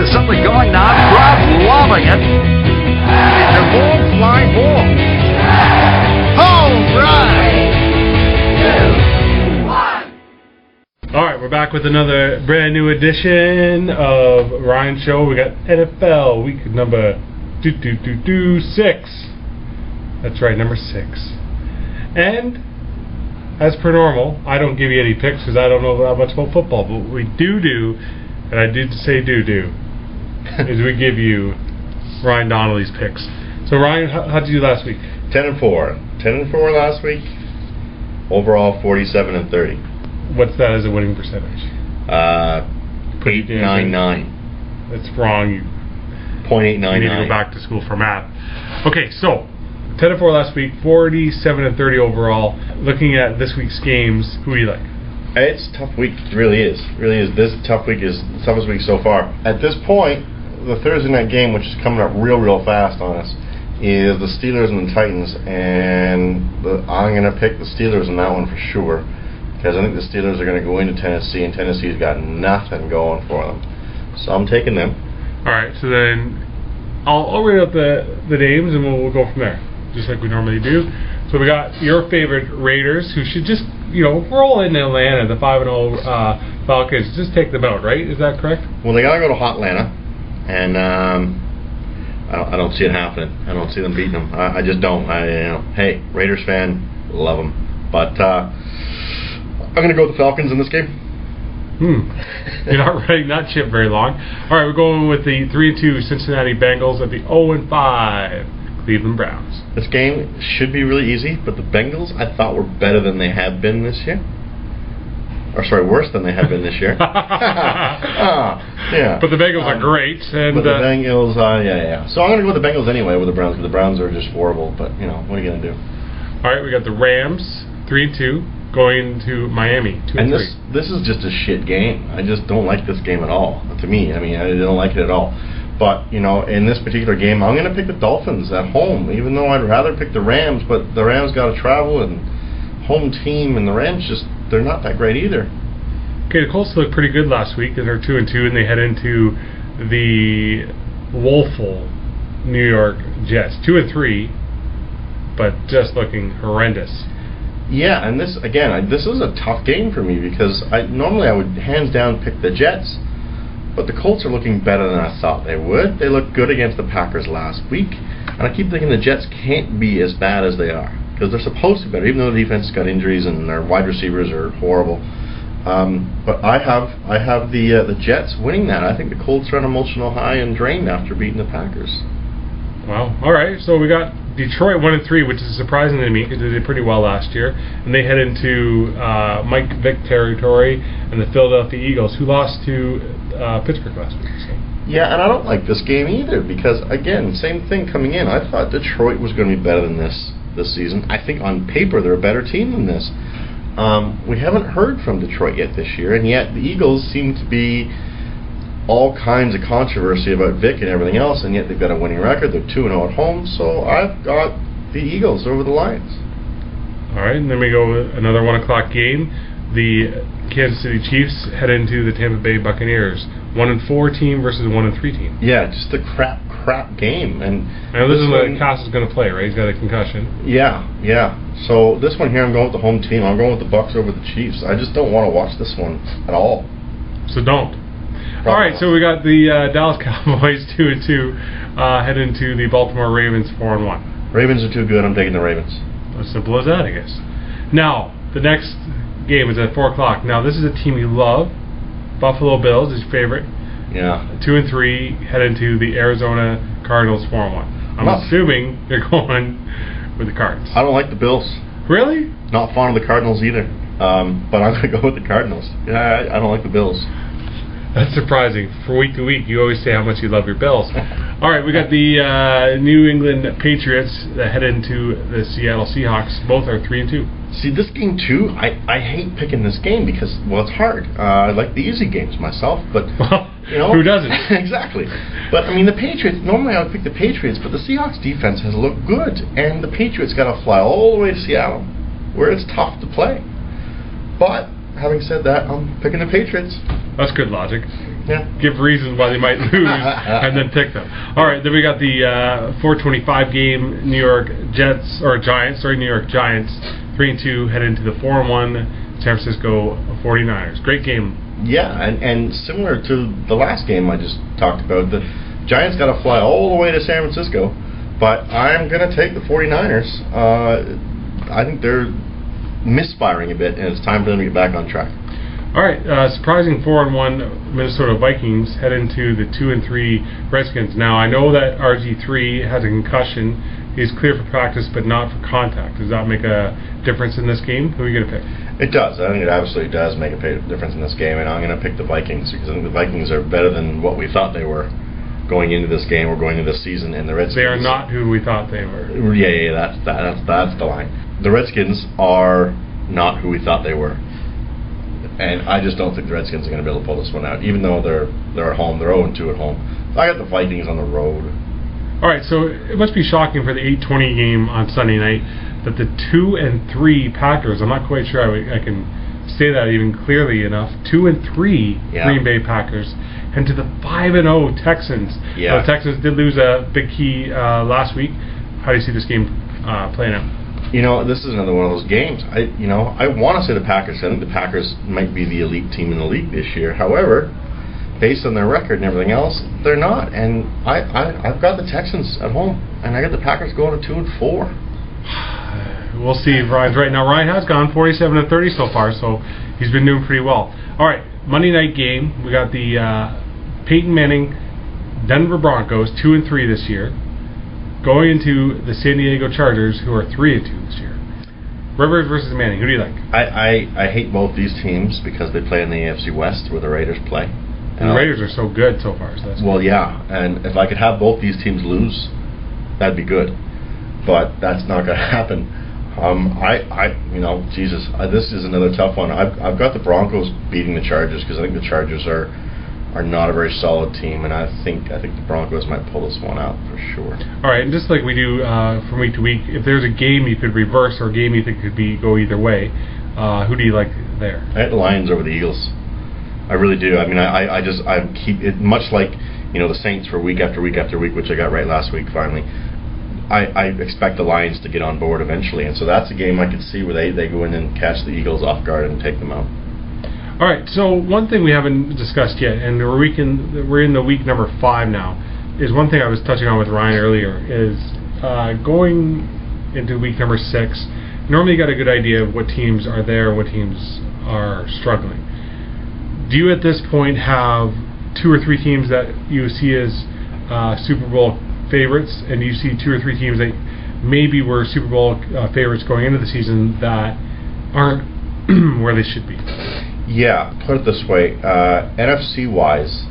There's something going on. Crowd loving it. It's a ball, fly ball. Home run! 3, 2, 1. All right, we're back with another brand new edition of Ryan Show. We got NFL week number 6. That's right, number 6. And as per normal, I don't give you any picks because I don't know that much about football. But what we do, and I did say do, is we give you Ryan Donnelly's picks. So Ryan, how'd you do last week? 10-4. 10-4 last week. Overall, 47-30. What's that as a winning percentage? 899. That's wrong. You 0.899. need to go back to school for math. Okay, so 10-4 last week, 47-30 overall. Looking at this week's games, who do you like? It's a tough week. It really is. This tough week is the toughest week so far. At this point, the Thursday night game, which is coming up real fast on us, is the Steelers and the Titans, and I'm going to pick the Steelers in that one for sure, because I think the Steelers are going to go into Tennessee, and Tennessee's got nothing going for them. So I'm taking them. All right, so then I'll read out the names, and we'll go from there, just like we normally do. So we got your favorite Raiders, who should just, roll in Atlanta, the 5-0 Falcons. Just take them out, right? Is that correct? Well, they got to go to Hotlanta, and I don't see it happening. I don't see them beating them. I just don't. Hey, Raiders fan, love them. But I'm going to go with the Falcons in this game. You're not riding that ship very long. All right, we're going with the 3-2 Cincinnati Bengals at the 0-5 Cleveland Browns. This game should be really easy, but the Bengals I thought were better than they have been this year. Or sorry, worse than they have been this year. Yeah. But the Bengals are great. And but the Bengals, yeah. So I'm going to go with the Bengals anyway with the Browns, because the Browns are just horrible. But, what are you going to do? All right, we got the Rams, 3-2, going to Miami, 2-3. And this is just a shit game. I just don't like this game at all. To me, I don't like it at all. But, in this particular game, I'm going to pick the Dolphins at home, even though I'd rather pick the Rams. But the Rams got to travel, and home team, and the Rams they're not that great either. Okay, the Colts looked pretty good last week. They're 2-2, and they head into the woeful New York Jets, 2-3, but just looking horrendous. Yeah, and this is a tough game for me, because normally I would hands down pick the Jets, but the Colts are looking better than I thought they would. They looked good against the Packers last week, and I keep thinking the Jets can't be as bad as they are, because they're supposed to be better, even though the defense has got injuries and their wide receivers are horrible. But I have the Jets winning that. I think the Colts are on an emotional high and drained after beating the Packers. Well, all right. So we got Detroit 1-3, which is surprising to me because they did pretty well last year, and they head into Mike Vick territory and the Philadelphia Eagles, who lost to Pittsburgh last week. So. Yeah, and I don't like this game either, because again, same thing coming in. I thought Detroit was going to be better than this season. I think on paper they're a better team than this. We haven't heard from Detroit yet this year, and yet the Eagles seem to be all kinds of controversy about Vic and everything else, and yet they've got a winning record. They're 2-0 at home, so I've got the Eagles over the Lions. All right, and then we go with another 1 o'clock game. The Kansas City Chiefs head into the Tampa Bay Buccaneers, 1-4 team versus a 1-3 team. Yeah, just a crap game. And I know this is what Cass is going to play, right? He's got a concussion. Yeah. So this one here, I'm going with the home team. I'm going with the Bucs over the Chiefs. I just don't want to watch this one at all. So don't. All right, so we got the Dallas Cowboys 2-2 head into the Baltimore Ravens 4-1. Ravens are too good. I'm taking the Ravens. As simple as that, I guess. Now the next game is at 4 o'clock. Now this is a team you love. Buffalo Bills is your favorite. Yeah. 2-3 head into the Arizona Cardinals 4-1. I'm assuming you're going with the Cards. I don't like the Bills. Really? Not fond of the Cardinals either. But I'm going to go with the Cardinals. Yeah, I don't like the Bills. That's surprising. For week to week, you always say how much you love your Bills. All right, we got the New England Patriots that head into the Seattle Seahawks. Both are 3-2. See, this game too, I hate picking this game because, well, it's hard. I like the easy games myself, but who doesn't? Exactly. But I mean, the Patriots. Normally, I would pick the Patriots, but the Seahawks defense has looked good, and the Patriots got to fly all the way to Seattle, where it's tough to play. But having said that, I'm picking the Patriots. That's good logic. Yeah. Give reasons why they might lose, and then pick them. All right, then we got the 4:25 game. New York Giants, 3-2 head into the 4-1 San Francisco 49ers. Great game. Yeah, and similar to the last game I just talked about, the Giants got to fly all the way to San Francisco, but I'm going to take the 49ers. I think they're misfiring a bit, and it's time for them to get back on track. All right, surprising 4-1 Minnesota Vikings head into the 2-3 Redskins. Now, I know that RG3 has a concussion. He's clear for practice, but not for contact. Does that make a difference in this game? Who are you going to pick? It does. I think it absolutely does make a difference in this game, and I'm going to pick the Vikings because I think the Vikings are better than what we thought they were going into this game or going into this season. And the Redskins, they are not who we thought they were. Yeah, that's the line. The Redskins are not who we thought they were. And I just don't think the Redskins are going to be able to pull this one out, even though they're at home. They're 0-2 at home. So I got the Vikings on the road. All right, so it must be shocking for the 8:20 game on Sunday night that the 2-3 Packers. I'm not quite sure I can say that even clearly enough. 2-3 Green Bay Packers and to the 5-0 Texans. Yeah. The Texans did lose a big key last week. How do you see this game playing out? You know, this is another one of those games. I want to say the Packers. I think the Packers might be the elite team in the league this year. However, based on their record and everything else, they're not. And I've got the Texans at home, and I got the Packers going to 2-4. We'll see if Ryan's right. Now, Ryan has gone 47-30 so far, so he's been doing pretty well. All right, Monday night game. We got the Peyton Manning Denver Broncos, 2-3 this year, going into the San Diego Chargers, who are 3-2 this year. Rivers versus Manning. Who do you like? I hate both these teams because they play in the AFC West, where the Raiders play. And the Raiders are so good so far. So that's well, yeah. And if I could have both these teams lose, that'd be good. But that's not going to happen. This is another tough one. I've got the Broncos beating the Chargers because I think the Chargers are not a very solid team, and I think the Broncos might pull this one out for sure. All right, and just like we do from week to week, if there's a game you could reverse or a game you think could go either way, who do you like there? I had the Lions over the Eagles. I really do. I mean, I keep it much like the Saints for week after week after week, which I got right last week finally. I expect the Lions to get on board eventually, and so that's a game I could see where they go in and catch the Eagles off guard and take them out. All right, so one thing we haven't discussed yet, and we're in the week number 5 now, is one thing I was touching on with Ryan earlier, is going into week number 6, normally you got a good idea of what teams are there, what teams are struggling. Do you at this point have 2 or 3 teams that you see as Super Bowl favorites, and you see 2 or 3 teams that maybe were Super Bowl favorites going into the season that aren't where they should be? Yeah, put it this way, NFC-wise,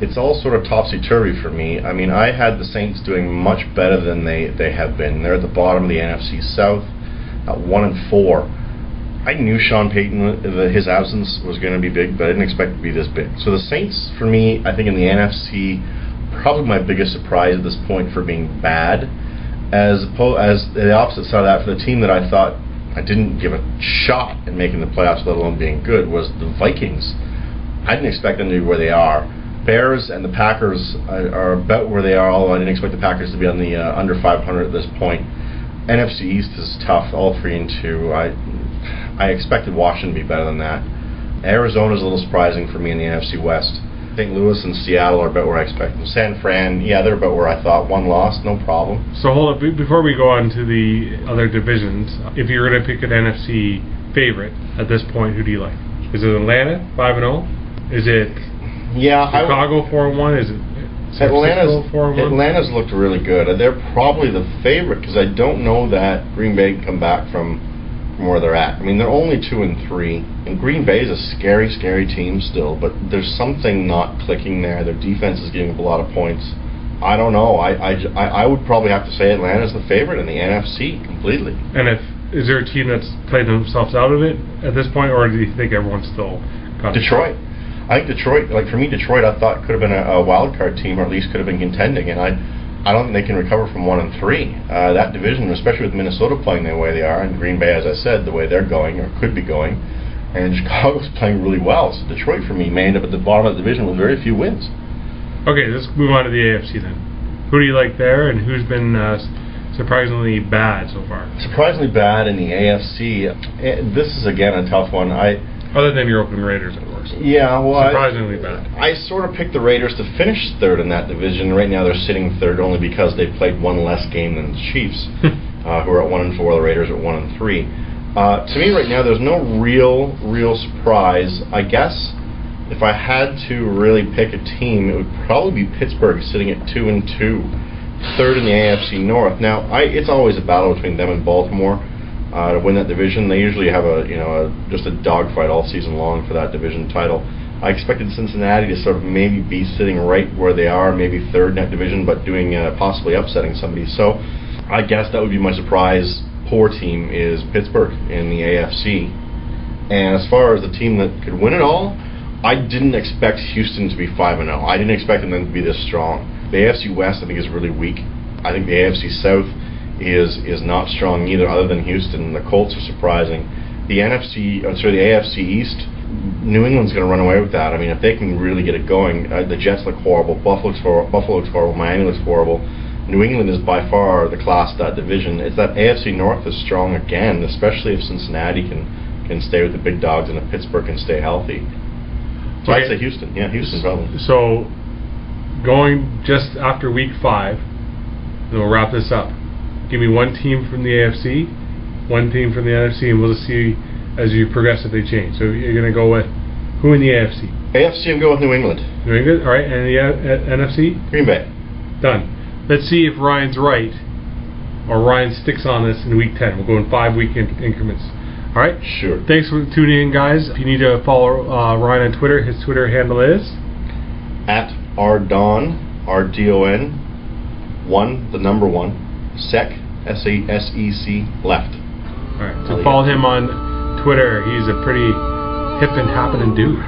it's all sort of topsy-turvy for me. I mean, I had the Saints doing much better than they have been. They're at the bottom of the NFC South at 1-4. I knew Sean Payton, his absence was going to be big, but I didn't expect it to be this big. So the Saints, for me, I think in the NFC, probably my biggest surprise at this point for being bad, as the opposite side of that, for the team that I thought I didn't give a shot in making the playoffs, let alone being good, was the Vikings. I didn't expect them to be where they are. Bears and the Packers are about where they are, although I didn't expect the Packers to be on the under 500 at this point. NFC East is tough, all 3-2. I expected Washington to be better than that. Arizona's a little surprising for me in the NFC West. St. Louis and Seattle are about where I expected them. San Fran, yeah, they're about where I thought. 1 loss, no problem. So hold up, before we go on to the other divisions, if you were going to pick an NFC favorite at this point, who do you like? Is it Atlanta, 5-0? Is it Chicago, 4-1? Is it San Francisco, 4-1? Atlanta's looked really good. They're probably the favorite because I don't know that Green Bay can come back from where they're at. I mean, they're only 2-3, and Green Bay is a scary, scary team still, but there's something not clicking there. Their defense is giving up a lot of points. I don't know. I would probably have to say Atlanta's the favorite in the NFC completely. And is there a team that's played themselves out of it at this point, or do you think everyone's still got Detroit? I think Detroit, for me, Detroit I thought could have been a wild card team, or at least could have been contending, and I don't think they can recover from 1-3. That division, especially with Minnesota playing the way they are, and Green Bay, as I said, the way they're going or could be going, and Chicago's playing really well. So Detroit, for me, may end up at the bottom of the division with very few wins. Okay, let's move on to the AFC then. Who do you like there, and who's been surprisingly bad so far? Surprisingly bad in the AFC. This is, again, a tough one. Other than your Oakland Raiders, of course. Yeah, well, surprisingly bad. I sort of picked the Raiders to finish third in that division. Right now, they're sitting third only because they played one less game than the Chiefs, who are at 1-4. The Raiders are at 1-3. To me, right now, there's no real surprise. I guess if I had to really pick a team, it would probably be Pittsburgh, sitting at 2-2, third in the AFC North. Now, it's always a battle between them and Baltimore. To win that division. They usually have just a dogfight all season long for that division title. I expected Cincinnati to sort of maybe be sitting right where they are, maybe third in that division, but doing possibly upsetting somebody. So I guess that would be my surprise. Poor team is Pittsburgh in the AFC. And as far as the team that could win it all, I didn't expect Houston to be 5-0. I didn't expect them to be this strong. The AFC West, I think, is really weak. I think the AFC South is not strong either, other than Houston. The Colts are surprising. The AFC East, New England's going to run away with that. I mean, if they can really get it going, the Jets look horrible, Buffalo looks horrible, Miami looks horrible. New England is by far the class of that division. It's that AFC North is strong again, especially if Cincinnati can stay with the big dogs and if Pittsburgh can stay healthy. So I'd say Houston. Yeah, Houston probably. So going just after week 5, and we'll wrap this up. Give me one team from the AFC, one team from the NFC, and we'll just see as you progress if they change. So you're going to go with who in the AFC? AFC, I'm going with New England. New England, all right. And the NFC? Green Bay. Done. Let's see if Ryan's right, or Ryan sticks on this in week 10. We'll go in 5-week increments. All right? Sure. Thanks for tuning in, guys. If you need to follow Ryan on Twitter, his Twitter handle is? At @rdon, RDON, 1, the number 1. SEC, SEC, left. Alright, so follow him on Twitter. He's a pretty hip and happening dude.